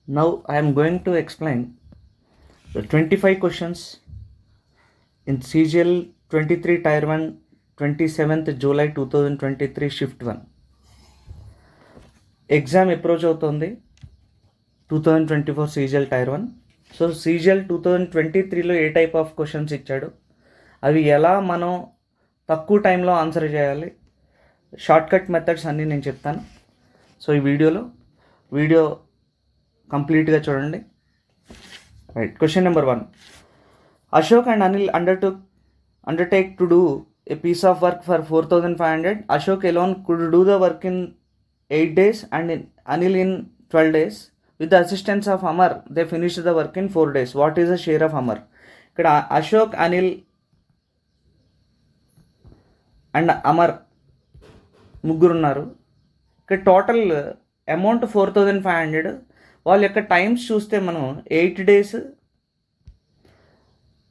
Now I am going to explain the 25 questions in CGL 23 Tier 1 27th July 2023 Shift 1. Exam approach అవుతుంది 2024 CGL Tier 1. So CGL 2023లో ఏ type of questions ఇచ్చాడు, అవి ఎలా మనం తక్కువ టైంలో ఆన్సర్ చేయాలి, షార్ట్కట్ మెథడ్స్ అన్నీ నేను చెప్తాను. సో ఈ వీడియో కంప్లీట్గా చూడండి. Right, question number 1. Ashok and Anil undertake to do a piece of work for 4,500. Ashok alone could do the work in 8 days and Anil in 12 days. With the assistance of Amar, they finished the work in 4 days. What is the share of Amar? ఇక్కడ Ashok, Anil and Amar ముగ్గురు ఉన్నారు. ఇక్కడ total amount 4,500. వాళ్ళ యొక్క times చూస్తే మనం 8 days,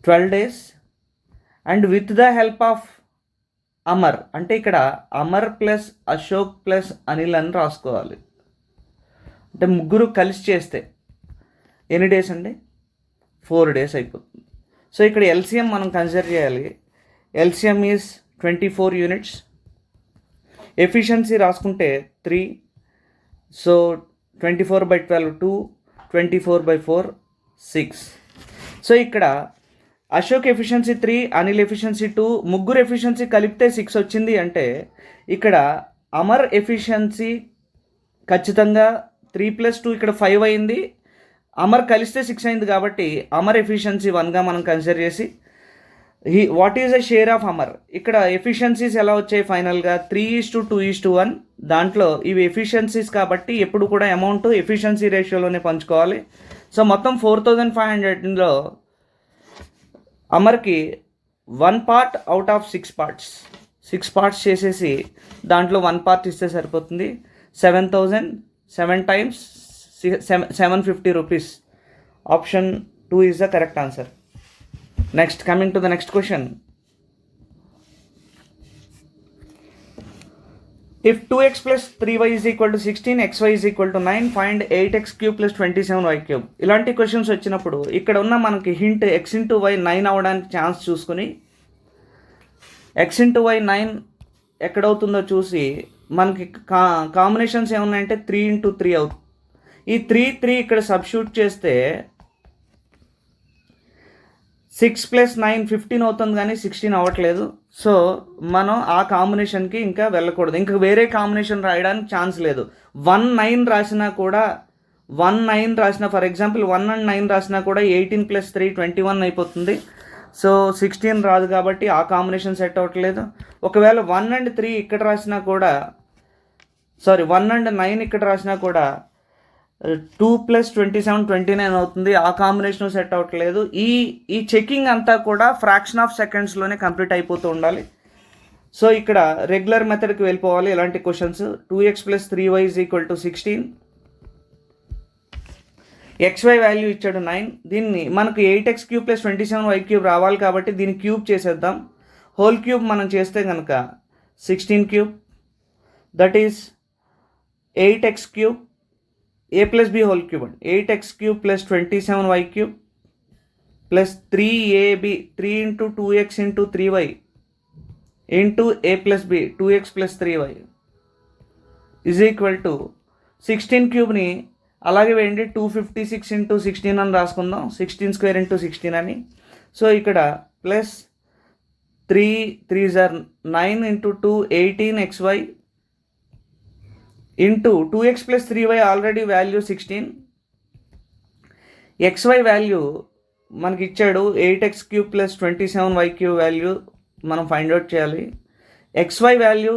12 days and with the help of Amar. అంటే ఇక్కడ అమర్ ప్లస్ అశోక్ ప్లస్ అనిల్ అని రాసుకోవాలి. అంటే ముగ్గురు కలిసి చేస్తే ఎన్ని డేస్ అండి? 4 days అయిపోతుంది. సో ఇక్కడ ఎల్సిఎం మనం కన్సిడర్ చేయాలి. LCM is 24 units. ఎఫిషియన్సీ రాసుకుంటే 3. సో 24/12 2, 24/4 6. సో ఇక్కడ అశోక్ ఎఫిషియన్సీ 3, అనిల్ ఎఫిషియన్సీ 2, ముగ్గురు ఎఫిషియన్సీ కలిపితే 6 వచ్చింది. అంటే ఇక్కడ అమర్ ఎఫిషియన్సీ ఖచ్చితంగా 3 + 2 ఇక్కడ 5 అయింది. అమర్ కలిస్తే 6 అయింది కాబట్టి అమర్ ఎఫిషియన్సీ 1గా మనం కన్సిడర్ చేసి what is the share of Amar. ఇక్కడ ఎఫిషియన్సీస్ ఎలా వచ్చాయి ఫైనల్గా 3:2:1. దాంట్లో ఇవి ఎఫిషియన్సీస్ కాబట్టి ఎప్పుడు కూడా అమౌంట్ ఎఫిషియన్సీ రేషియోలోనే పంచుకోవాలి. సో మొత్తం 4,500లో అమర్కి 1 part out of 6 parts. 6 parts చేసేసి దాంట్లో 1 part ఇస్తే సరిపోతుంది. 7,000 7 times 750 rupees. Option 2 is the correct answer. Next, coming to the next question. If 2x plus 3y is equal to 16, xy is equal to 9, find 8x cube plus 27y cube. ఇలాంటి questions వచ్చినప్పుడు ఇక్కడ ఉన్న మనకి hint x into y 9 అవ్వడానికి chance చూసుకుని x into y 9 ఎక్కడవుతుందో చూసి మనకి combinations ఏమున్నాయంటే 3x3 అవుతుంది. ఈ 3 ఇక్కడ సబ్స్టిట్యూట్ చేస్తే 6 + 9 15 అవుతుంది, కానీ 16 అవ్వట్లేదు. సో మనం ఆ కాంబినేషన్కి ఇంకా వెళ్ళకూడదు. ఇంకా వేరే కాంబినేషన్ రాయడానికి ఛాన్స్ లేదు. 1 9 రాసినా కూడా 1 9 రాసినా, ఫర్ ఎగ్జాంపుల్ 1 and 9 రాసినా కూడా 18 + 3 21 అయిపోతుంది. సో 16 రాదు కాబట్టి ఆ కాంబినేషన్ సెట్ అవ్వట్లేదు. ఒకవేళ 1 and 3 ఇక్కడ రాసినా కూడా 1 and 9 ఇక్కడ రాసినా కూడా 2 + 27 29 అవుతుంది. ఆ కాంబినేషన్ సెట్ అవ్వట్లేదు. ఈ చెకింగ్ అంతా కూడా ఫ్రాక్షన్ ఆఫ్ సెకండ్స్లోనే కంప్లీట్ అయిపోతూ ఉండాలి. సో ఇక్కడ రెగ్యులర్ మెథడ్కి వెళ్ళిపోవాలి ఇలాంటి questions. 2x + 3y is equal to 16. xy value ఇచ్చాడు 9. దీన్ని మనకు 8x cube + 27y cube రావాలి కాబట్టి దీన్ని క్యూబ్ చేసేద్దాం. హోల్ క్యూబ్ మనం చేస్తే కనుక 16 cube, that is 8x cube a + b whole cube. 8x cube plus 27y cube plus 3ab 3 into 2x into 3y into a plus b 2x plus 3y is equal to 16 క్యూబ్ని అలాగే వేయండి 256 into 16 అని రాసుకుందాం. 16² into 16 అని. So ఇక్కడ plus 3 3s are 9 into 2 18xy into 2x + 3y already value 16. xy value మనకి ఇచ్చాడు 8x cube plus 27y cube value మనం find out చేయాలి. xy value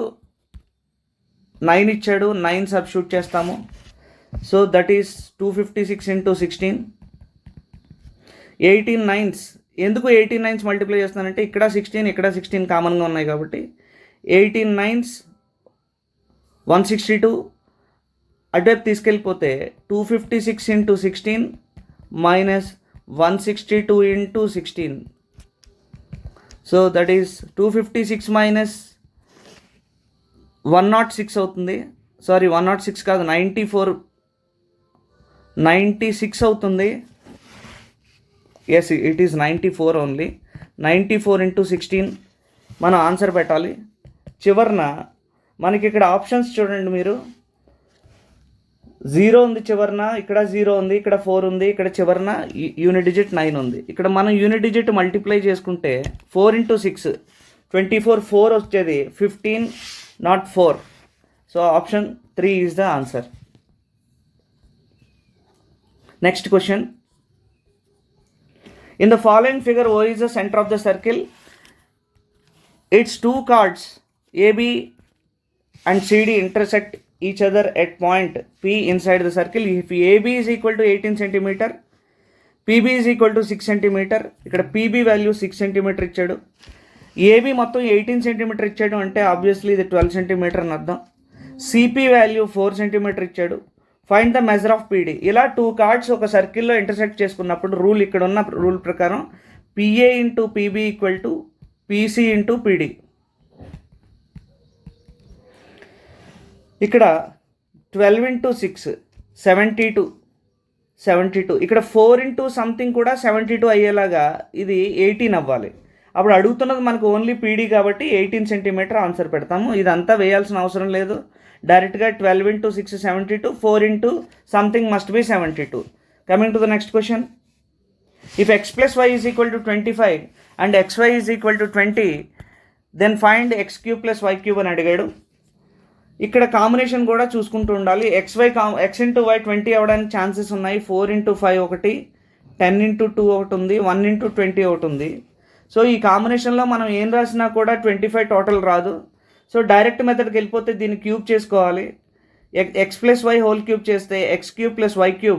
9 ఇచ్చాడు, 9 సబ్స్టిట్యూట్ చేస్తాము. So that is 256 into 16. 18 9s. ఎందుకు 18 9s మల్టిప్లై చేస్తున్నానంటే ఇక్కడ 16 ఇక్కడ 16 కామన్గా ఉన్నాయి కాబట్టి 18 9s 162. అటువైపు తీసుకెళ్ళిపోతే 256 into 16 minus 162 into 16. So that is 256 minus 106 అవుతుంది. 106 కాదు 94 96 అవుతుంది. Yes, it is 94 only. 94 into 16 మనం ఆన్సర్ పెట్టాలి. చివరన మనకి ఇక్కడ ఆప్షన్స్ చూడండి మీరు, 0 ఉంది చివరన, ఇక్కడ 0 ఉంది, ఇక్కడ 4 ఉంది, ఇక్కడ చివరన యూనిట్ డిజిట్ 9 ఉంది. ఇక్కడ మనం యూనిట్ డిజిట్ మల్టిప్లై చేసుకుంటే 4 ఇంటూ 6 24, 4 వచ్చేది 15, not 4. So option 3 is the answer. Next question. In the following figure, O is the center of the circle. Its two chords AB and CD intersect each other at point P inside the circle. If AB is equal to 18 cm, PB is equal to 6 cm. ఇక్కడ PB value 6 cm ఇచ్చాడు. AB మొత్తం 18 cm ఇచ్చాడు అంటే obviously ఇది 12 cm అని అర్థం. CP value 4 cm ఇచ్చాడు. Find the measure of PD. ఇలా 2 కార్డ్స్ ఒక సర్కిల్లో ఇంటర్సెక్ట్ చేసుకున్నప్పుడు రూల్, ఇక్కడ ఉన్న రూల్ ప్రకారం PA into PB equal to PC into PD. ఇక్కడ 12 ఇంటూ 6 72. ఇక్కడ 4 ఇంటూ సంథింగ్ కూడా 72 అయ్యేలాగా ఇది 18 అవ్వాలి. అప్పుడు అడుగుతున్నది మనకు ఓన్లీ పీడీ కాబట్టి 18 సెంటీమీటర్ ఆన్సర్ పెడతాము. ఇదంతా వేయాల్సిన అవసరం లేదు. డైరెక్ట్గా 12 into 6 72, 4 into something must be 72. Coming to the next question. If x plus why is equal to 25 and xy is equal to 20, then find x³ plus y³ అని అడిగాడు. ఇక్కడ కాంబినేషన్ కూడా చూసుకుంటూ ఉండాలి. x ఇంటూ y 20 అవ్వడానికి chances ఉన్నాయి. 4 into 5 ఒకటి, 10 into 2 ఒకటి ఉంది, 1 ఇంటూ 20 ఒకటి ఉంది. సో ఈ కాంబినేషన్లో మనం ఏం రాసినా కూడా 25 టోటల్ రాదు. సో డైరెక్ట్ మెథడ్కి వెళ్ళిపోతే దీన్ని క్యూబ్ చేసుకోవాలి. X plus Y whole cube చేస్తే x³ plus y³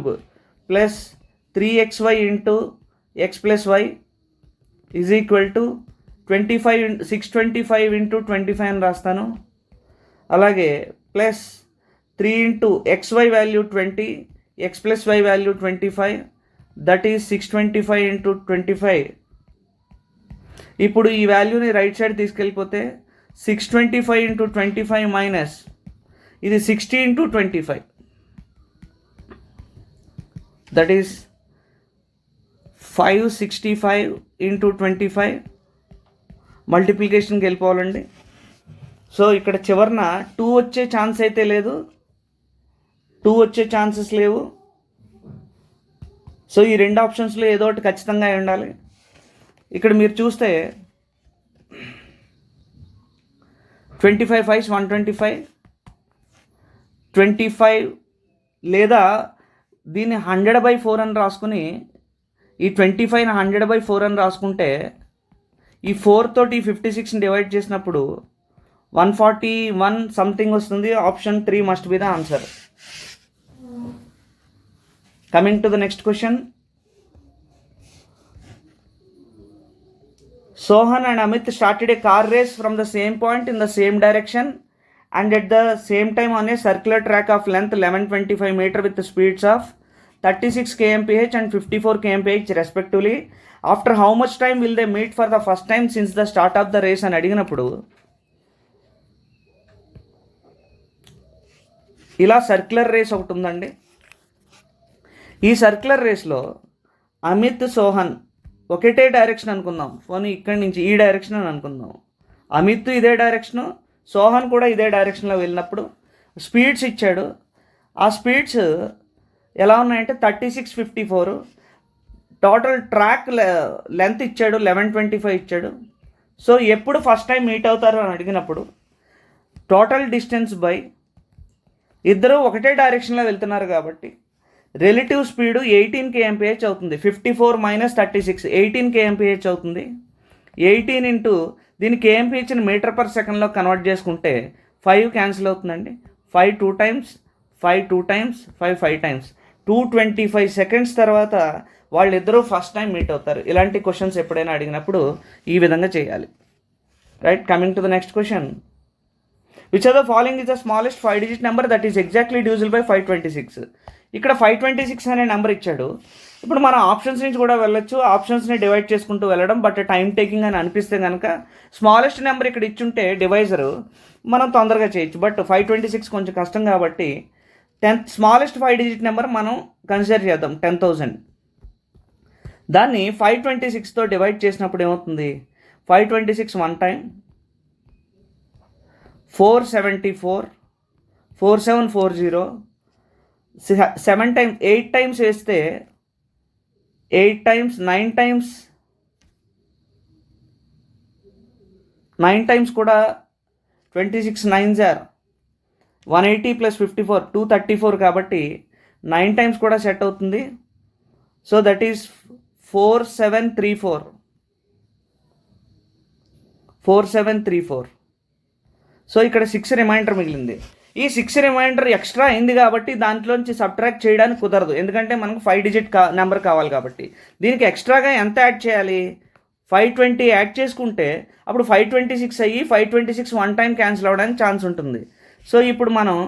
plus 3xy into x plus why is equal to 625 into 25 అని రాస్తాను. అలాగే plus 3 into xy value 20, x plus Y value 25, that is 625 into 25. ఇప్పుడు ఈ వాల్యూని రైట్ సైడ్ తీసుకెళ్ళిపోతే 625 into 25 minus ఇది 60 into 25, that is 565 into 25. మల్టిప్లికేషన్కి వెళ్ళిపోవాలండి. సో ఇక్కడ చివరన 2 వచ్చే ఛాన్స్ అయితే లేదు, 2 వచ్చే ఛాన్సెస్ లేవు. సో ఈ 2 ఆప్షన్స్లో ఏదో ఒకటి ఖచ్చితంగా ఉండాలి. ఇక్కడ మీరు చూస్తే 25 5 125, 25 లేదా దీన్ని 100/4 అని రాసుకుని ఈ 25ని 100/4 అని రాసుకుంటే ఈ 4 తోటి 56ని డివైడ్ చేసినప్పుడు 141 సంథింగ్ వస్తుంది. Option 3 must be the answer. Coming to the next question. Sohan and Amit started a car race from the same point in the same direction and at the same time on a circular track of length 1125 meter with the speeds of 36 kmph and 54 kmph respectively. After how much time will they meet for the first time since the start of the race అని అడిగినప్పుడు ఇలా circular race ఒకటి ఉందండి. ఈ circular రేస్లో అమిత్ సోహన్ ఒకటే direction అనుకుందాం. పోనీ ఇక్కడి నుంచి ఈ డైరెక్షన్ అని అనుకుందాం. అమిత్ ఇదే డైరెక్షను, సోహన్ కూడా ఇదే డైరెక్షన్లో వెళ్ళినప్పుడు స్పీడ్స్ ఇచ్చాడు. ఆ స్పీడ్స్ ఎలా ఉన్నాయంటే 36 54. టోటల్ ట్రాక్ లెంత్ ఇచ్చాడు 1125 ఇచ్చాడు. సో ఎప్పుడు ఫస్ట్ టైం మీట్ అవుతారు అని అడిగినప్పుడు టోటల్ డిస్టెన్స్ బై ఇద్దరు ఒకటే డైరెక్షన్లో వెళ్తున్నారు కాబట్టి రిలేటివ్ స్పీడు 18 kmph అవుతుంది. 54 మైనస్ 36 18 kmph అవుతుంది. 18 ఇంటూ దీని kmpHని మీటర్ పర్ సెకండ్లో కన్వర్ట్ చేసుకుంటే 5 క్యాన్సిల్ అవుతుందండి. 5 2 టైమ్స్, 5 2 టైమ్స్, 5 5 టైమ్స్, 225 సెకండ్స్ తర్వాత వాళ్ళిద్దరూ ఫస్ట్ టైం మీట్ అవుతారు. ఇలాంటి క్వశ్చన్స్ ఎప్పుడైనా అడిగినప్పుడు ఈ విధంగా చేయాలి. Right, coming to the next question. Which are the following is the smallest 5 digit number that is exactly divisible by 526. ఇక్కడ 526 అనే నెంబర్ ఇచ్చాడు. ఇప్పుడు మనం ఆప్షన్స్ నుంచి కూడా వెళ్ళొచ్చు, ఆప్షన్స్ని డివైడ్ చేసుకుంటూ వెళ్ళడం, బట్ టైం టేకింగ్ అని అనిపిస్తే కనుక స్మాలెస్ట్ నెంబర్ ఇక్కడ ఇచ్చుంటే డివైజరు మనం తొందరగా చేయొచ్చు. బట్ 526 కొంచెం కష్టం కాబట్టి స్మాలెస్ట్ 5 డిజిట్ నెంబర్ మనం కన్సిడర్ చేద్దాం 10,000. దాన్ని 526తో డివైడ్ చేసినప్పుడు ఏమవుతుంది? 526 1 టైం, 474, 4740, 7 టైమ్స్, 8 టైమ్స్ వేస్తే 8 టైమ్స్, 9 టైమ్స్, 9 టైమ్స్ కూడా 26 9s are 180 + 54 234 కాబట్టి 9 టైమ్స్ కూడా సెట్ అవుతుంది. So that is 4734. సో ఇక్కడ 6 రిమైండర్ మిగిలింది. ఈ 6 రిమైండర్ ఎక్స్ట్రా అయింది కాబట్టి దాంట్లోంచి సబ్ట్రాక్ట్ చేయడానికి కుదరదు, ఎందుకంటే మనకు 5 డిజిట్ నెంబర్ కావాలి కాబట్టి. దీనికి ఎక్స్ట్రాగా ఎంత యాడ్ చేయాలి? 520 యాడ్ చేసుకుంటే అప్పుడు 526 అయ్యి 526 1 టైం క్యాన్సిల్ అవ్వడానికి ఛాన్స్ ఉంటుంది. సో ఇప్పుడు మనం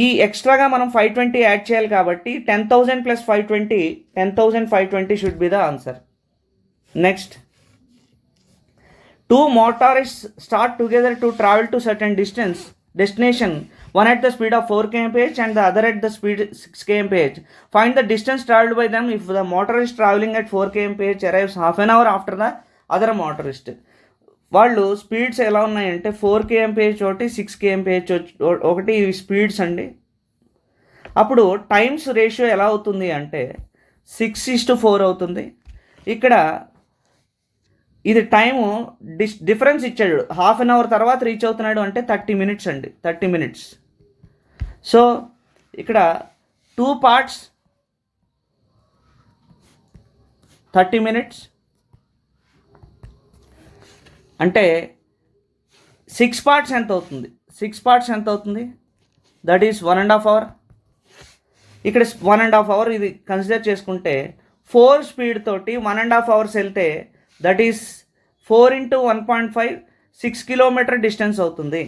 ఈ ఎక్స్ట్రాగా మనం 520 యాడ్ చేయాలి కాబట్టి 10,000 + 520, 10,520 should be the answer. Next, 2 motorists start together to travel to certain destination, one at the speed of 4 km/h and the other at the speed 6 km/h. Find the distance traveled by them if the motorist traveling at 4 km/h arrives half an hour after the other motorist. వాళ్ళు speeds ఎలా ఉన్నాయంటే 4 km/h ఒకటి, 6 km/h ఒకటి, ఇవి speeds అండి. అప్పుడు times ratio ఎలా అవుతుంది అంటే 6:4 అవుతుంది. ఇక్కడ ఇది టైము డిఫరెన్స్ ఇచ్చాడు, హాఫ్ అన్ అవర్ తర్వాత రీచ్ అవుతున్నాడు అంటే 30 minutes అండి, 30 minutes. సో ఇక్కడ 2 parts 30 minutes అంటే 6 parts ఎంత అవుతుంది? 6 parts ఎంత అవుతుంది? That is 1.5 hour. ఇక్కడ 1.5 hour ఇది కన్సిడర్ చేసుకుంటే 4 స్పీడ్ తోటి 1.5 hours వెళ్తే దట్ ఈస్ 4 × 1.5 6 kilometer డిస్టెన్స్ అవుతుంది.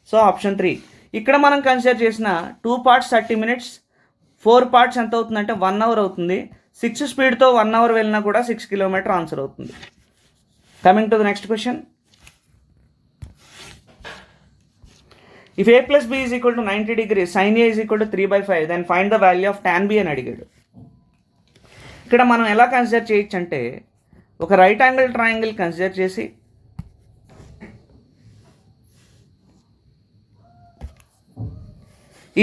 So option 3. ఇక్కడ మనం కన్సిడర్ చేసిన 2 parts 30 minutes, 4 parts ఎంత అవుతుందంటే 1 hour అవుతుంది. 6 స్పీడ్తో 1 hour వెళ్ళినా కూడా 6 kilometer ఆన్సర్ అవుతుంది. Coming to the next question. If a + b = 90 degrees, sin a = 3/5, then find the value of tan b అని అడిగాడు. ఇక్కడ మనం ఎలా కన్సిడర్ చేయొచ్చు అంటే ఒక రైట్ యాంగిల్ ట్రయాంగిల్ కన్సిడర్ చేసి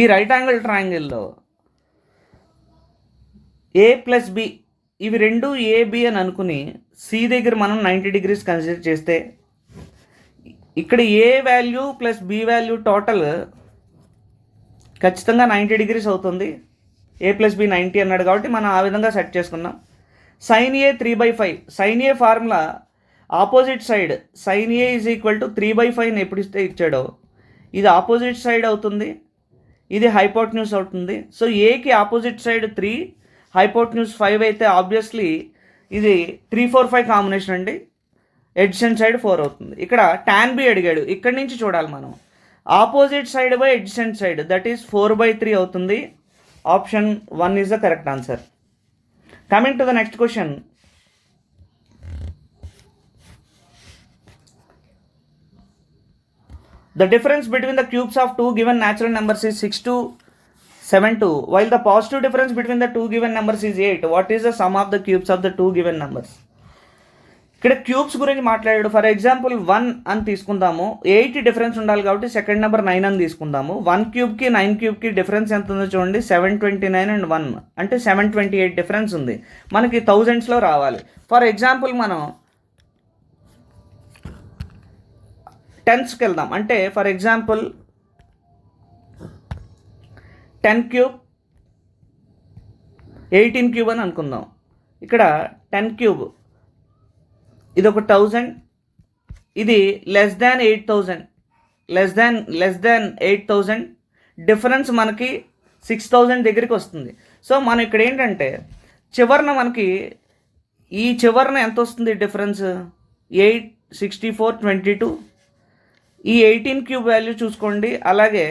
ఈ రైట్ యాంగిల్ ట్రయాంగిల్లో a + b ఇవి రెండు AB అని అనుకుని C దగ్గర మనం 90 degrees కన్సిడర్ చేస్తే ఇక్కడ A value + B value total ఖచ్చితంగా 90 degrees అవుతుంది. a + b 90 అన్నాడు కాబట్టి మనం ఆ విధంగా సెట్ చేసుకున్నాం. sin a 3/5, sin a formula opposite side sin a = 3/5 ఎప్పుడు ఇచ్చాడో ఇది ఆపోజిట్ సైడ్ అవుతుంది, ఇది హైపోటెన్యూస్ అవుతుంది. సో ఏకి ఆపోజిట్ సైడ్ 3, హైపోటెన్యూస్ 5 అయితే ఆబ్వియస్లీ ఇది 3, 4, 5 కాంబినేషన్ అండి, ఎడ్జసెంట్ సైడ్ 4 అవుతుంది. ఇక్కడ tan b అడిగాడు, ఇక్కడి నుంచి చూడాలి మనం. Opposite side by adjacent side that is 4/3 అవుతుంది. Option 1 is the correct answer. Coming to the next question. The difference between the cubes of two given natural numbers is 6272, while the positive difference between the two given numbers is 8. What is the sum of the cubes of the two given numbers? ఇక్కడ cubes గురించి మాట్లాడాడు. For example 1 అని తీసుకుందాము, 8 difference ఉండాలి కాబట్టి second number 9 అని తీసుకుందాము. 1 క్యూబ్కి 9 క్యూబ్కి difference ఎంత ఉందో చూడండి, 729 and 1 అంటే 728 డిఫరెన్స్ ఉంది. మనకి థౌజండ్స్లో రావాలి. ఫర్ ఎగ్జాంపుల్ మనం టెన్స్కి వెళ్దాం. అంటే ఫర్ ఎగ్జాంపుల్ 10 క్యూబ్ 18 క్యూబ్ అని అనుకుందాం. ఇక్కడ 10 క్యూబ్ ఇది ఒక 1000, ఇది <8,000, <8,000 డిఫరెన్స్ మనకి 6,000 దగ్గరికి వస్తుంది. సో మనం ఇక్కడ ఏంటంటే చివరన మనకి ఈ చివరన ఎంత వస్తుంది డిఫరెన్స్, 8, 64, 22. ఈ 18 క్యూబ్ వాల్యూ చూసుకోండి. అలాగే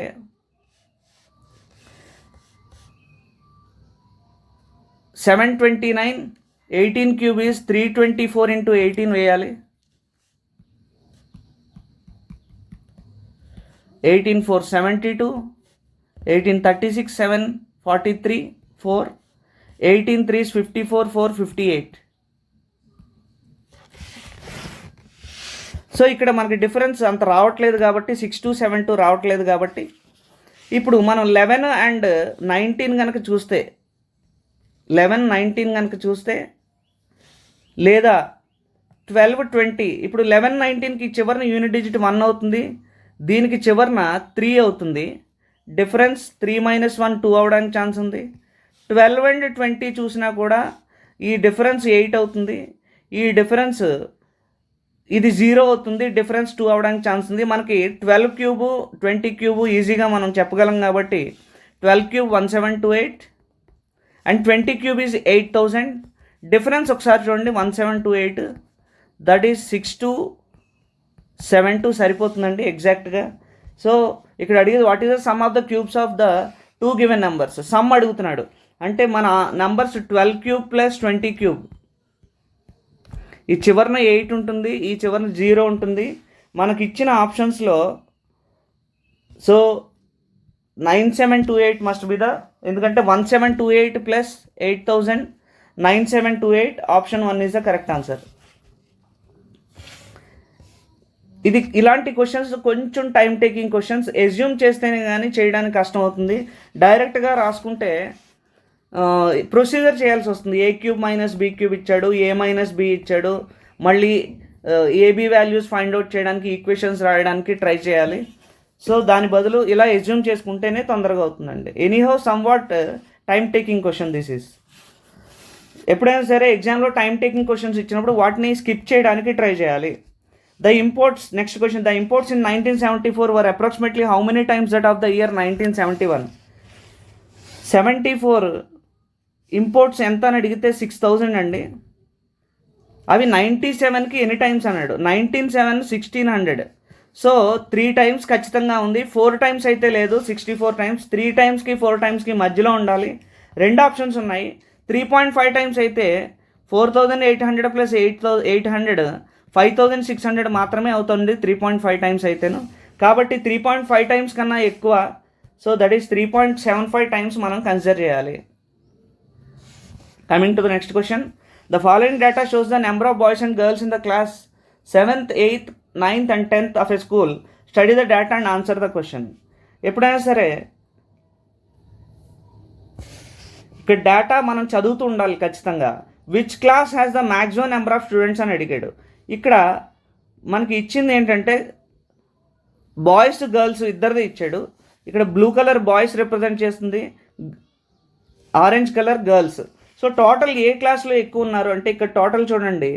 729, 18 క్యూబ్ ఈజ్ 324 × 18 వేయాలి. 18 4 72, 18 36 7 43 4, 18 3s 54 4 58. సో ఇక్కడ మనకి డిఫరెన్స్ అంత రావట్లేదు కాబట్టి 6272 రావట్లేదు కాబట్టి ఇప్పుడు మనం 11 అండ్ 19 కనుక చూస్తే 11 19 కనుక చూస్తే లేదా 12 20, ఇప్పుడు 11 19కి చివరిన యూనిట్ డిజిట్ 1 అవుతుంది, దీనికి చివరిన 3 అవుతుంది. డిఫరెన్స్ 3 - 1 2 అవడానికి ఛాన్స్ ఉంది. 12 అండ్ 20 చూసినా కూడా ఈ డిఫరెన్స్ 8 అవుతుంది, ఈ డిఫరెన్స్ ఇది 0 అవుతుంది, డిఫరెన్స్ 2 అవడానికి ఛాన్స్ ఉంది. మనకి 12 క్యూబు 20 క్యూబు ఈజీగా మనం చెప్పగలం కాబట్టి 12 cube 1728 and 20 cube is 8000. Difference ఒకసారి చూడండి 1728, దట్ ఈజ్ 6272 సరిపోతుందండి ఎగ్జాక్ట్గా. సో ఇక్కడ అడిగేది what is the sum of the cubes of the 2 given numbers. Some అడుగుతున్నాడు అంటే మన నంబర్స్ 12 క్యూబ్ ప్లస్ 20 క్యూబ్, ఈ చివరిన 8 ఉంటుంది, ఈ చివరిన 0 ఉంటుంది. మనకి ఇచ్చిన ఆప్షన్స్లో సో 9728 మస్ట్ బి ద, ఎందుకంటే 1728 plus 8000 9728, option 1 is the correct answer. ఇది ఇలాంటి క్వశ్చన్స్ కొంచెం టైం టేకింగ్ క్వశ్చన్స్, ఎజ్యూమ్ చేస్తేనే కానీ చేయడానికి కష్టం అవుతుంది. డైరెక్ట్గా రాసుకుంటే ప్రొసీజర్ చేయాల్సి వస్తుంది. ఏ క్యూబ్ మైనస్ బీ క్యూబ్ ఇచ్చాడు, ఏ మైనస్ బి ఇచ్చాడు, మళ్ళీ ఏబీ వాల్యూస్ ఫైండ్ అవుట్ చేయడానికి ఈక్వేషన్స్ రాయడానికి ట్రై చేయాలి. సో దాని బదులు ఇలా ఎజ్యూమ్ చేసుకుంటేనే తొందరగా అవుతుందండి. Anyhow somewhat time taking question this is. ఎప్పుడైనా సరే ఎగ్జామ్లో టైం టేకింగ్ క్వశ్చన్స్ ఇచ్చినప్పుడు వాటిని స్కిప్ చేయడానికి ట్రై చేయాలి. The imports, next question, the imports in 1974 were approximately how many times that of the year 1971? 74 imports ఎంత అని అడిగితే 6000 అండి. అవి 97కి ఎన్ని టైమ్స్ అన్నాడు, 197 1600. సో 3 టైమ్స్ ఖచ్చితంగా ఉంది, 4 టైమ్స్ అయితే లేదు, 64 టైమ్స్. 3 టైమ్స్కి 4 టైమ్స్కి మధ్యలో ఉండాలి. 2 ఆప్షన్స్ ఉన్నాయి. 3.5 టైమ్స్ అయితే 4800 ప్లస్ 800 5600 మాత్రమే అవుతుంది 3.5 టైమ్స్ అయితేను. కాబట్టి 3.5 టైమ్స్ కన్నా ఎక్కువ, సో దట్ ఈస్ 3.75 టైమ్స్ మనం కన్సిడర్ చేయాలి. Coming to the next question, the following data shows the number of boys and girls in the class 7th 8th 9th and 10th of a school. Study the data and answer the question. ఎప్పుడైనా సరే ఇక్కడ data మనం చదువుతూ ఉండాలి ఖచ్చితంగా. Which class has the maximum number of students అని అడిగాడు. ఇక్కడ మనకి ఇచ్చింది ఏంటంటే బాయ్స్ గర్ల్స్ ఇద్దరిది ఇచ్చాడు. ఇక్కడ బ్లూ కలర్ బాయ్స్ రిప్రజెంట్ చేస్తుంది, orange colour girls. So total ఏ క్లాస్లో ఎక్కువ ఉన్నారు అంటే ఇక్కడ టోటల్ చూడండి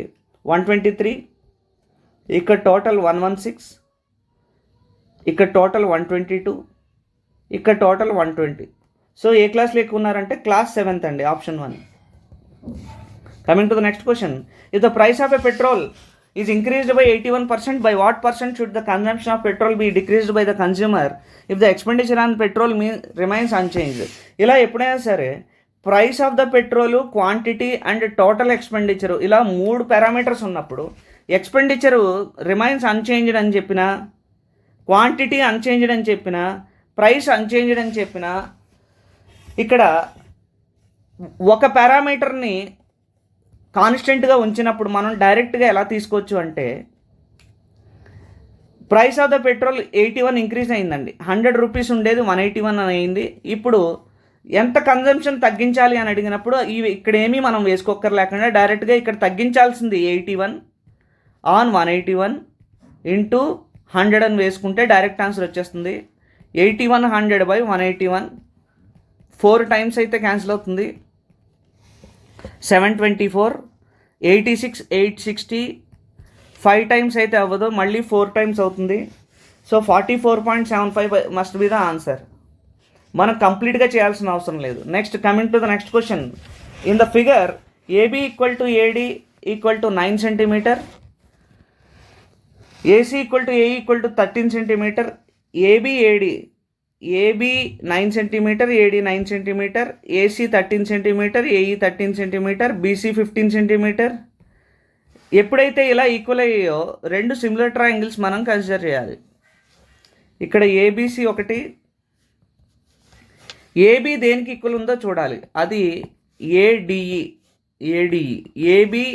123, ఇక్కడ టోటల్ 116, ఇక్కడ టోటల్ 122, ఇక్కడ టోటల్ 120. సో ఏ క్లాస్లో ఎక్కువ ఉన్నారంటే క్లాస్ 7th అండి, option 1. Coming to the next question, if the price of a petrol is increased by 81%, by what percent should the consumption of petrol be decreased by the consumer if the expenditure on petrol remains unchanged? ఇలా ఎప్పుడైనా సరే price of the petrol, quantity and total expenditure, ఇలా 3 parameters ఉన్నప్పుడు expenditure remains unchanged అని చెప్పిన, quantity unchanged అని చెప్పిన, price unchanged అని చెప్పిన, ఇక్కడ ఒక పారామీటర్ని కాన్స్టెంట్గా ఉంచినప్పుడు మనం డైరెక్ట్గా ఎలా తీసుకోవచ్చు అంటే price of the petrol 81 increase అయిందండి. 100 రూపీస్ ఉండేది 181 అని అయింది. ఇప్పుడు ఎంత కన్జంప్షన్ తగ్గించాలి అని అడిగినప్పుడు ఇక్కడ ఏమీ మనం వేసుకోక్కర్లేకుండా డైరెక్ట్గా ఇక్కడ తగ్గించాల్సింది 81 ఆన్ 181 ఇంటూ 100 అని వేసుకుంటే డైరెక్ట్ ఆన్సర్ వచ్చేస్తుంది. 81 100/181, 4 టైమ్స్ అయితే క్యాన్సిల్ అవుతుంది. 724, 86, 860, 5 టైమ్స్ అయితే అవ్వదు, మళ్ళీ 4 టైమ్స్ అవుతుంది. So 44.75 must be the answer. మనం కంప్లీట్గా చేయాల్సిన అవసరం లేదు. Next coming to the next question, in the figure AB equal to AD equal to 9 centimetre, AC equal to AE equal to 13 centimetre, AB 9 centimetre, AD 9 centimetre, AC 13 centimetre, AE 13 centimetre, BC 15 centimetre. ఎప్పుడైతే ఇలా equal అయ్యాయో 2 similar triangles మనం consider చేయాలి. ఇక్కడ ABC ఒకటి, AB దేనికి equal ఉందో చూడాలి. అది ADE. AB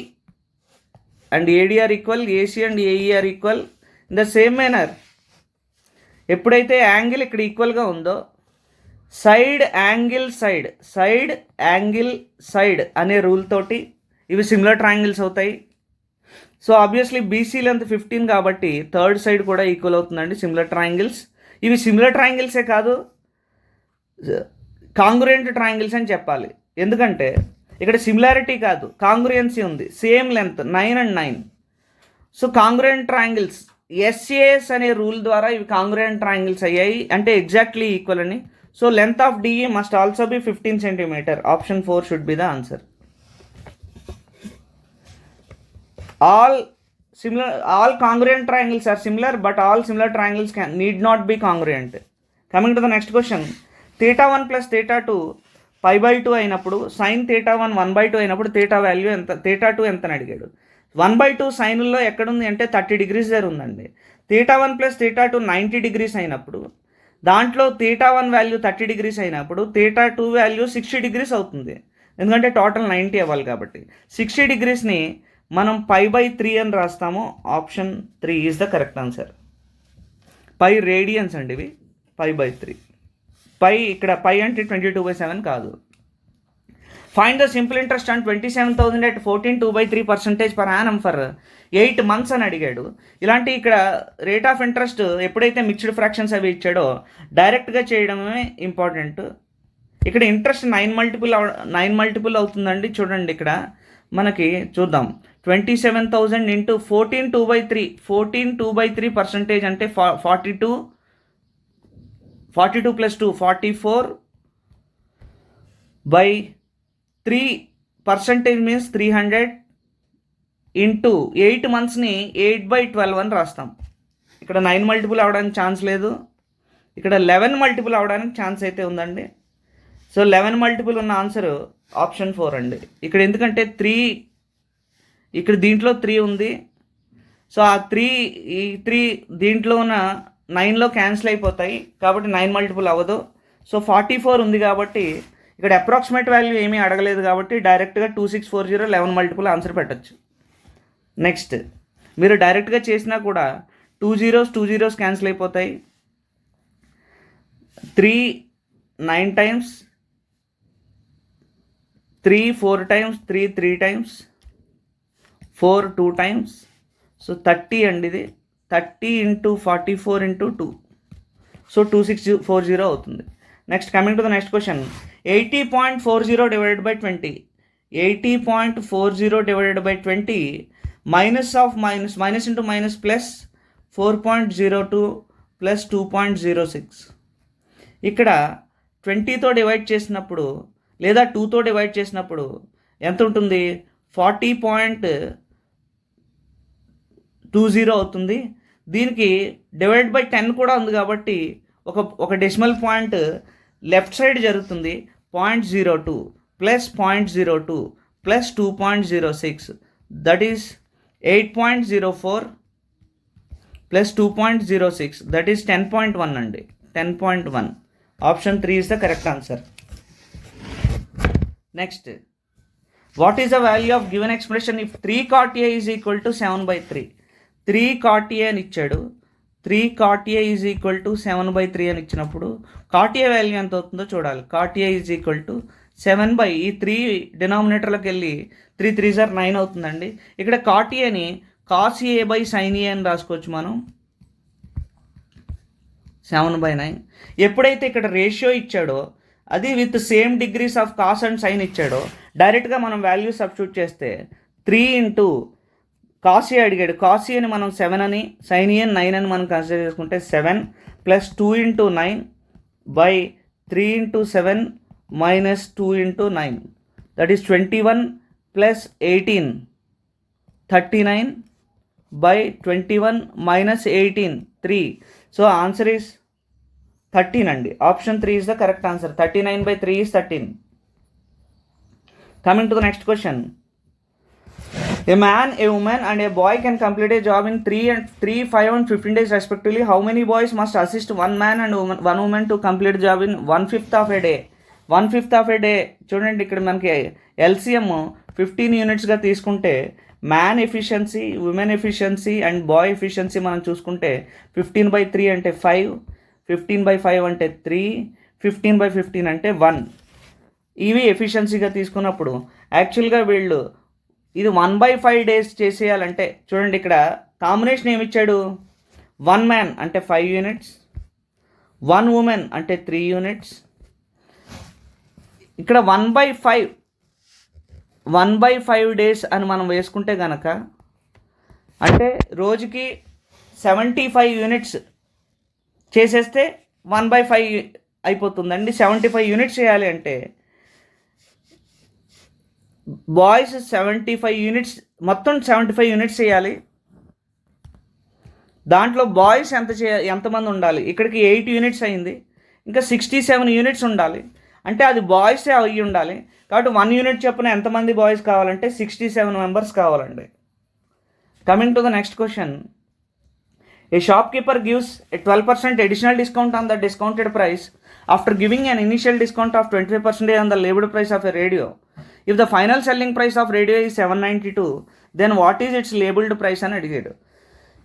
and AD are equal, AC and AE are equal. In the same manner ఎప్పుడైతే యాంగిల్ ఇక్కడ ఈక్వల్గా ఉందో సైడ్ యాంగిల్ సైడ్ అనే రూల్ తోటి ఇవి సిమిలర్ ట్రయాంగిల్స్ అవుతాయి. సో ఆబ్వియస్లీ బీసీ లెంత్ 15 కాబట్టి థర్డ్ సైడ్ కూడా ఈక్వల్ అవుతుందండి సిమిలర్ ట్రయాంగిల్స్. ఇవి సిమిలర్ ట్రయాంగిల్సే కాదు, కాంగ్రుయెంట్ ట్రయాంగిల్స్ అని చెప్పాలి. ఎందుకంటే ఇక్కడ సిమిలారిటీ కాదు, కాంగ్రుయెన్సీ ఉంది. Same length 9 and 9. So congruent triangles SAS అనే రూల్ ద్వారా ఇవి కాంగ్రుయెంట్ ట్రయాంగిల్స్ అయ్యాయి, అంటే ఎగ్జాక్ట్లీ ఈక్వల్ అని. So length of DE must also be 15 centimeter. Option 4 should be the answer. All congruent triangles are similar, but all similar triangles need not be congruent. Coming to the next question, theta 1 plus theta 2 pi by 2 అయినప్పుడు sin theta 1 1/2 అయినప్పుడు theta value ఎంత, theta 2 ఎంత అని అడిగాడు. 1/2 సైన్లో ఎక్కడుంది అంటే 30 degrees దగ్గర ఉందండి. theta 1 plus theta 2 90 degrees అయినప్పుడు దాంట్లో theta 1 వాల్యూ 30 degrees అయినప్పుడు theta 2 వాల్యూ 60 degrees అవుతుంది. ఎందుకంటే టోటల్ 90 అవ్వాలి కాబట్టి 60 degreesని మనం పై బై 3 అని రాస్తాము. Option 3 is the correct answer. Pi radians అండి ఇవి, పై బై 3. పై ఇక్కడ పై అంటే 22/7 కాదు. Find the simple interest on 27,000 at 14.2/3% per annum for 8 months అని అడిగాడు. ఇలాంటి ఇక్కడ రేట్ ఆఫ్ ఇంట్రెస్ట్ ఎప్పుడైతే మిక్స్డ్ ఫ్రాక్షన్స్ అవి ఇచ్చాడో డైరెక్ట్గా చేయడమే ఇంపార్టెంట్. ఇక్కడ ఇంట్రెస్ట్ 9 multiple అవుతుందండి. చూడండి ఇక్కడ మనకి చూద్దాం, 27,000 ఇంటూ 14/2/3. 14/2/3% అంటే 42 plus 2 44/3% మీన్స్ 300 ఇంటూ 8 monthsని 8/12 అని రాస్తాం. ఇక్కడ 9 multiple అవడానికి ఛాన్స్ లేదు, ఇక్కడ 11 multiple అవడానికి ఛాన్స్ అయితే ఉందండి. సో 11 multiple ఉన్న ఆన్సర్ ఆప్షన్ 4 అండి. ఇక్కడ ఎందుకంటే 3 ఇక్కడ దీంట్లో 3 ఉంది. సో ఆ 3 దీంట్లో ఉన్న 9లో క్యాన్సిల్ అయిపోతాయి కాబట్టి 9 multiple అవ్వదు. సో 44 ఉంది కాబట్టి ఇక్కడ అప్రాక్సిమేట్ వాల్యూ ఏమీ అడగలేదు కాబట్టి డైరెక్ట్గా 2640 11 multiple ఆన్సర్ పెట్టచ్చు. నెక్స్ట్ మీరు డైరెక్ట్గా చేసినా కూడా 2 zeros క్యాన్సిల్ అయిపోతాయి. 3 9 times, 3 4 times, 3 3 times, 4 2 times. So 30 అండి ఇది. 30 ఇంటూ 44 ఇంటూ 2. సో 2640 అవుతుంది. Next coming to the next question, 80.40 divided by 20. 80.40 divided by 20 minus into minus plus 4.02 plus 2.06. ఇక్కడ 20తో డివైడ్ చేసినప్పుడు లేదా 2తో డివైడ్ చేసినప్పుడు ఎంత ఉంటుంది? 40.20 అవుతుంది. దీనికి డివైడ్ బై 10 కూడా ఉంది కాబట్టి ఒక డెసిమల్ పాయింట్ లెఫ్ట్ సైడ్ జరుగుతుంది. 0.02 plus 0.02 plus 2.06 that is 8.04 plus 2.06 that is 10.1 అండి. 10.1. Option 3 is the correct answer. Next, what is the value of given expression if 3 cot A is equal to 7/3? 3 cot A అని ఇచ్చాడు. 3 cot A is equal to 7/3 అని ఇచ్చినప్పుడు cot A value ఎంత అవుతుందో చూడాలి. cot A is equal to 7 ఈ 3 డినామినేటర్లోకి వెళ్ళి 3 3s are 9 అవుతుందండి. ఇక్కడ cot Aని cos A by sin A అని రాసుకోవచ్చు మనం. 7/9. ఎప్పుడైతే ఇక్కడ రేషియో ఇచ్చాడో అది with same degrees of cos and sine ఇచ్చాడో డైరెక్ట్గా మనం వాల్యూ సబ్స్టిట్యూట్ చేస్తే 3 ఇంటూ కాస్ ఏ అడిగాడు. కాస్ ఏని మనం 7 అని, సైన్ ఏ 9 అని మనం కన్సిడర్ చేసుకుంటే 7 plus 2 into 9 by 3 into 7 minus 2 into 9 that is 21 plus 18 39 by 21 minus 18 3. So answer is 13 అండి. Option 3 is the correct answer. 39/3 is 13. Coming to the next question. A man, a woman and a boy can complete a job in 3, 5 and 15 days respectively. How many boys must assist one man and one woman to complete the job in 1/5 of a day? 1/5 of a day. చూడండి ఇక్కడ మనకి LCM 15 యూనిట్స్గా తీసుకుంటే man efficiency, women efficiency and boy efficiency మనం చూసుకుంటే 15/3 అంటే 5, 15/5 అంటే 3, 15/15 అంటే 1. ఇవి ఎఫిషియన్సీగా తీసుకున్నప్పుడు యాక్చువల్గా వీళ్ళు ఇది 1/5 డేస్ చేసేయాలంటే చూడండి ఇక్కడ కాంబినేషన్ ఏమి ఇచ్చాడు, 1 మ్యాన్ అంటే 5 యూనిట్స్, 1 ఉమెన్ అంటే 3 యూనిట్స్. ఇక్కడ 1/5 డేస్ అని మనం వేసుకుంటే కనుక అంటే రోజుకి 75 యూనిట్స్ చేసేస్తే 1/5 అయిపోతుందండి. 75 యూనిట్స్ చేయాలి అంటే బాయ్స్ 75 యూనిట్స్, మొత్తం 75 యూనిట్స్ చేయాలి. దాంట్లో బాయ్స్ ఎంతమంది ఉండాలి, ఇక్కడికి 8 యూనిట్స్ అయింది, ఇంకా 67 యూనిట్స్ ఉండాలి. అంటే అది బాయ్సే అయ్యి ఉండాలి. కాబట్టి 1 యూనిట్ చొప్పున ఎంతమంది బాయ్స్ కావాలంటే 67 మెంబర్స్ కావాలండి. Coming to the next question. A shopkeeper gives a 12% additional discount on the discounted price after giving an initial discount of 25% on the labeled price of a radio. If the final selling price of radio is 792, then what is its labeled price అని అడిగాడు.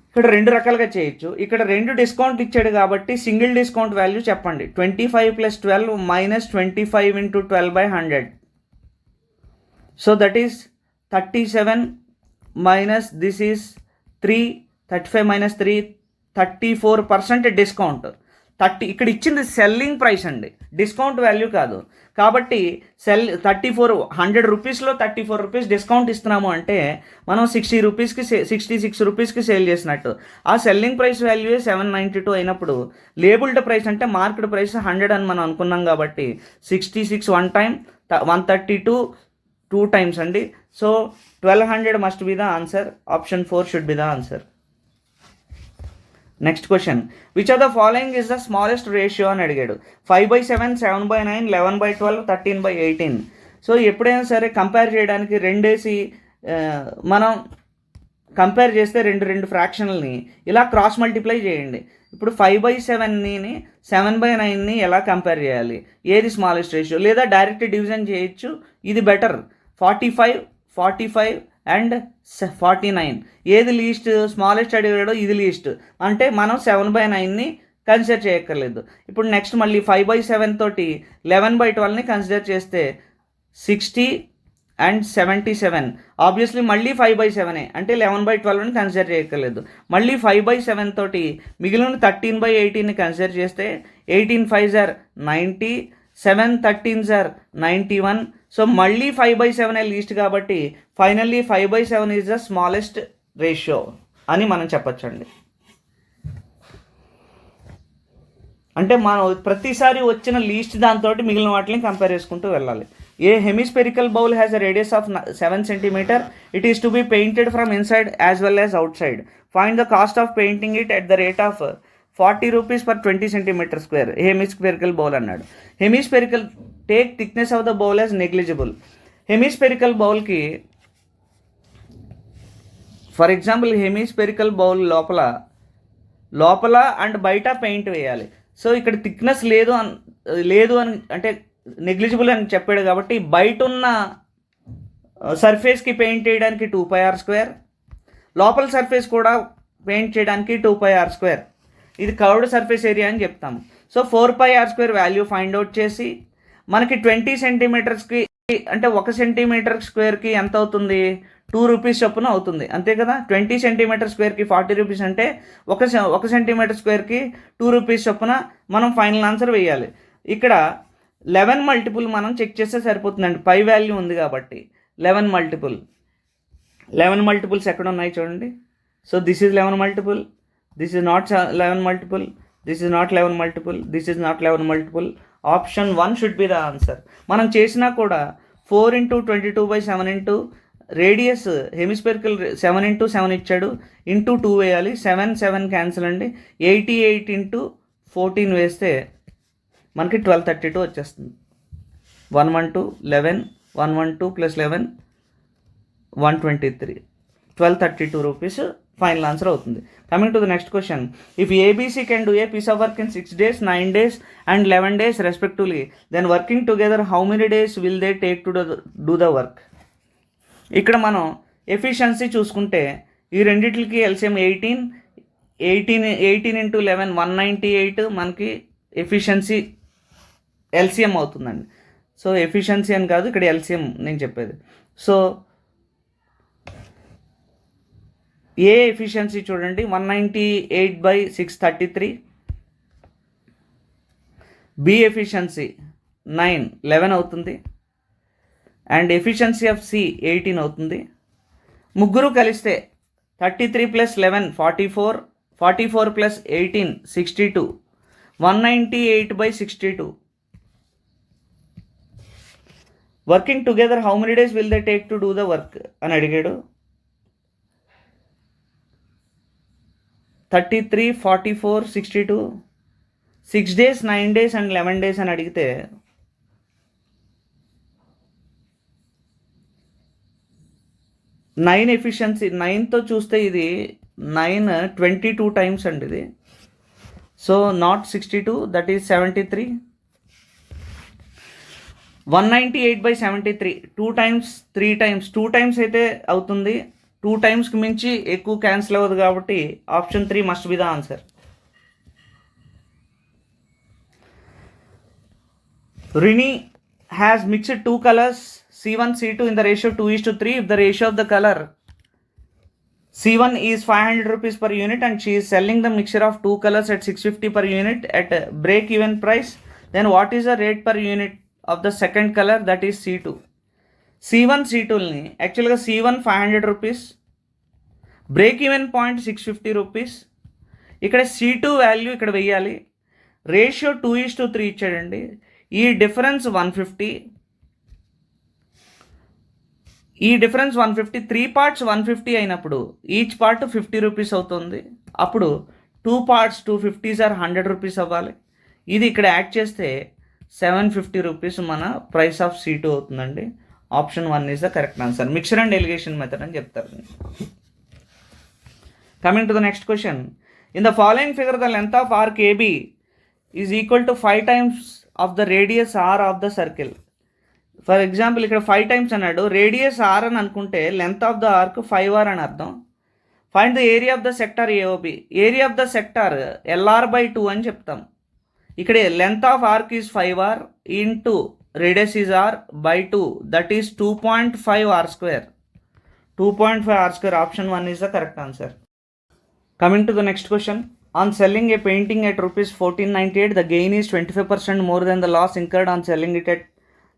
ఇక్కడ 2 రకాలుగా చేయొచ్చు. ఇక్కడ 2 discount ఇచ్చాడు కాబట్టి single discount value చెప్పండి. 25 + 12 - 25 × 12/100. So that is 37 minus this is 3, 35 - 3, 34% discount. ఇక్కడ ఇచ్చింది సెల్లింగ్ ప్రైస్ అండి, డిస్కౌంట్ వాల్యూ కాదు. కాబట్టి 100 రూపీస్లో 34 రూపీస్ డిస్కౌంట్ ఇస్తున్నాము అంటే మనం 66 రూపీస్కి సేల్ చేసినట్టు. ఆ సెల్లింగ్ ప్రైస్ వాల్యూ 792 అయినప్పుడు లేబుల్డ్ ప్రైస్ అంటే మార్కెట్ ప్రైస్ 100 అని మనం అనుకున్నాం కాబట్టి 66 1 టైం, 132 2 టైమ్స్ అండి. So 1200 must be the answer. Option 4 should be the answer. Next question, which of the following is the smallest ratio అని అడిగాడు. 5/7, 7/9, 11/12, 13/18. సో ఎప్పుడైనా సరే కంపేర్ చేయడానికి రెండేసి మనం కంపేర్ చేస్తే రెండు ఫ్రాక్షన్లని ఇలా క్రాస్ మల్టిప్లై చేయండి. ఇప్పుడు 5/7ని 7/9ని ఎలా కంపేర్ చేయాలి, ఏది స్మాలెస్ట్ రేషియో, లేదా డైరెక్ట్ డివిజన్ చేయొచ్చు, ఇది బెటర్. 45 అండ్ 49 ఏది లీస్ట్, స్మాలెస్ట్ అడిగాడో ఇది లీస్ట్ అంటే మనం 7/9ని కన్సిడర్ చేయక్కర్లేదు. ఇప్పుడు నెక్స్ట్ మళ్ళీ 5/7 తోటి 11/12ని కన్సిడర్ చేస్తే 60 అండ్ 77. ఆబ్వియస్లీ మళ్ళీ 5/7 అంటే 11/12ని కన్సిడర్ చేయక్కర్లేదు. మళ్ళీ 5/7 తోటి మిగిలిన 13/18ని కన్సిడర్ చేస్తే 18/5 90, 7/13 91. సో మళ్ళీ 5/7 లీస్ట్ కాబట్టి finally 5/7 is the smallest ratio అని మనం చెప్పచ్చండి. అంటే మనం ప్రతిసారి వచ్చిన లీస్ట్ దాంతో మిగిలిన వాటిని కంపేర్ చేసుకుంటూ వెళ్ళాలి. A hemispherical bowl has a radius of 7 cm. It is to be painted from inside as well as outside. Find the cost of painting it at the rate of 40 rupees per 20 cm². Hemispherical bowl అన్నాడు. Hemispherical take thickness of the bowl as negligible. Hemispherical బౌల్కి for example hemispherical bowl లోపల and బయట paint వేయాలి. So ఇక్కడ thickness లేదు అని అంటే negligible అని చెప్పాడు కాబట్టి బయట ఉన్న సర్ఫేస్కి పెయింట్ చేయడానికి 2πr², లోపల సర్ఫేస్ కూడా పెయింట్ చేయడానికి 2πr². ఇది కర్వ్డ్ సర్ఫేస్ ఏరియా అని చెప్తాము. So 4πr² value find out చేసి మనకి 20 cm అంటే 1 cm² ఎంత అవుతుంది, 2 రూపీస్ చొప్పున అవుతుంది, అంతే కదా. 20 cm² 40 రూపీస్ అంటే 1 cm² 2 రూపీస్ చొప్పున మనం ఫైనల్ ఆన్సర్ వేయాలి. ఇక్కడ 11 మల్టిపుల్ మనం చెక్ చేస్తే సరిపోతుందండి, పై వాల్యూ ఉంది కాబట్టి. 11 మల్టిపుల్స్ ఎక్కడ ఉన్నాయి చూడండి. So this is 11 multiple, this is not 11 multiple, this is not 11 multiple, this is not 11 multiple. Option 1 should be the answer. మనం చేసినా కూడా 4 × 22/7 రేడియస్ హెమిస్పెరికల్ 7 × 7 ఇచ్చాడు, ఇంటూ 2 వేయాలి. 7 క్యాన్సిల్ అండి. 88 × 14 వేస్తే మనకి 1232 వచ్చేస్తుంది. 112 11 112 + 11 123 1232 రూపీస్ ఫైనల్ ఆన్సర్ అవుతుంది. Coming to the next question, if ABC can do a piece of work in 6 days, 9 days and 11 days respectively, then working together how many days will they take to do the work? ఇక్కడ మనం efficiency చూసుకుంటే ఈ రెండిట్లకి LCM 18 into 11 198 మనకి efficiency LCM అవుతుందండి. So efficiency అని కాదు ఇక్కడ LCM నేను చెప్పేది. సో ఏ ఎఫిషియన్సీ చూడండి 198/633, బి ఎఫిషియన్సీ 11 అవుతుంది, అండ్ ఎఫిషియన్సీ ఆఫ్ సి 18 అవుతుంది. ముగ్గురు కలిస్తే 33 + 11 44, 44 + 18 62, 198/62. Working together how many days will they take to do the work అని అడిగాడు. 33, 44, 62, 6 days, 9 days అండ్ 11 days అని అడిగితే 9 ఎఫిషియన్సీ 9తో చూస్తే ఇది 9 22 times అండి ఇది. So not 62, that is 73. 198/73 2 times 3 times 2 times అయితే అవుతుంది. 2 timesకి మించి ఎక్కువ క్యాన్సిల్ అవ్వదు కాబట్టి option 3 must be the answer. Rini has mixed 2 colors C1 C2 in the ratio 2:3. If the ratio of the color C1 is 500 rupees per unit and she is selling the mixture of 2 colors at 650 per unit at a break even price, then what is the rate per unit of the second color, that is C2? C1 C2ని యాక్చువల్గా C1 500 rupees, break even point 650 rupees. ఇక్కడ C2 value ఇక్కడ వెయ్యాలి. Ratio 2:3 ఇచ్చాడండి. ఈ difference 150, ఈ difference 150, 3 parts 150 అయినప్పుడు each part 50 rupees అవుతుంది. అప్పుడు 2 parts 250s ఆర్ 100 రూపీస్ అవ్వాలి. ఇది ఇక్కడ యాడ్ చేస్తే 750 రూపీస్ మన ప్రైస్ ఆఫ్ C2 అవుతుందండి. Option 1 is the correct answer. Mixer and allegation method అని చెప్తారు. Coming to the next question, in the following figure the length of arc AB is equal to 5 times of the radius R of the circle. For example ఇక్కడ 5 times అన్నాడు, radius R అని అనుకుంటే length of the arc 5R అని అర్థం. Find the area of the sector AOB. Area of the sector LR/2 అని చెప్తాం. ఇక్కడ length of arc is 5R into radius is R/2, that is 2.5 R². 2.5 R². Option 1 is the correct answer. Coming to the next question, on selling a painting at rupees 1498, the gain is 25% more than the loss incurred on selling it at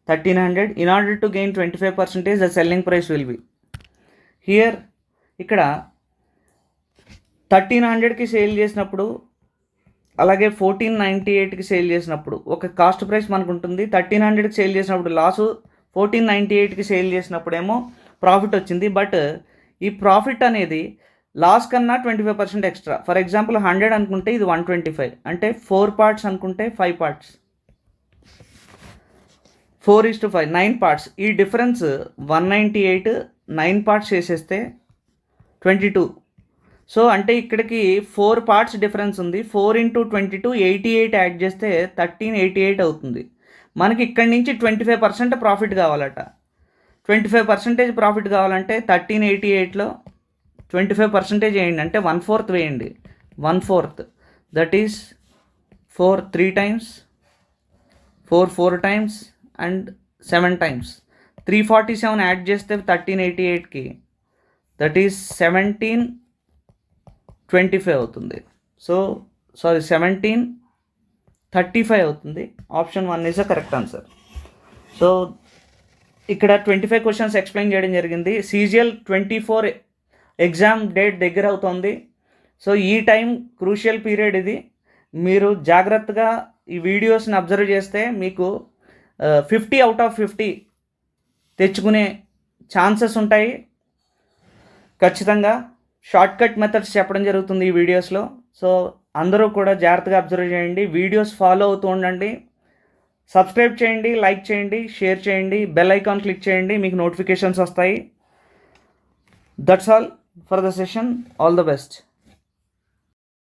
1300. In order to gain 25%, the selling price will be. Here ఇక్కడ 1300కి sale చేసినప్పుడు అలాగే 1498కి sale చేసినప్పుడు ఒక cost price మనకు ఉంటుంది. 1300కి sale చేసినప్పుడు loss, 1498కి sale చేసినప్పుడేమో profit వచ్చింది. But ఈ ప్రాఫిట్ అనేది లాస్ కన్నా 25% ఎక్స్ట్రా. ఫర్ ఎగ్జాంపుల్ 100 అనుకుంటే ఇది 125, అంటే 4 parts అనుకుంటే 5 parts, 4:5 9 parts. ఈ డిఫరెన్స్ 198 9 parts చేసేస్తే 22. సో అంటే ఇక్కడికి 4 parts డిఫరెన్స్ ఉంది. 4 × 22 88 యాడ్ చేస్తే 1388 అవుతుంది. మనకి ఇక్కడి నుంచి 25% ప్రాఫిట్ కావాలట. 25% ప్రాఫిట్ కావాలంటే 1388లో 25% వేయండి, అంటే 1/4 వేయండి. 1/4 that is 4 3 times, 4 times and 7 times. 347 add చేస్తే 1388కి దట్ ఈస్ 1725 అవుతుంది. సో సారీ 1735 అవుతుంది. Option 1 is the correct answer. So ఇక్కడ 25 క్వశ్చన్స్ ఎక్స్ప్లెయిన్ చేయడం జరిగింది. CGL 24 ఎగ్జామ్ డేట్ దగ్గర అవుతుంది. సో ఈ టైం క్రూషియల్ పీరియడ్ ఇది. మీరు జాగ్రత్తగా ఈ వీడియోస్ని అబ్జర్వ్ చేస్తే మీకు 50 out of 50 తెచ్చుకునే ఛాన్సెస్ ఉంటాయి. ఖచ్చితంగా షార్ట్కట్ మెథడ్స్ చెప్పడం జరుగుతుంది ఈ వీడియోస్లో. సో అందరూ కూడా జాగ్రత్తగా అబ్జర్వ్ చేయండి, వీడియోస్ ఫాలో అవుతూ ఉండండి, సబ్స్క్రైబ్ చేయండి, లైక్ చేయండి, షేర్ చేయండి, బెల్ ఐకాన్ క్లిక్ చేయండి, మీకు నోటిఫికేషన్స్ వస్తాయి. That's all. For the session. All the best.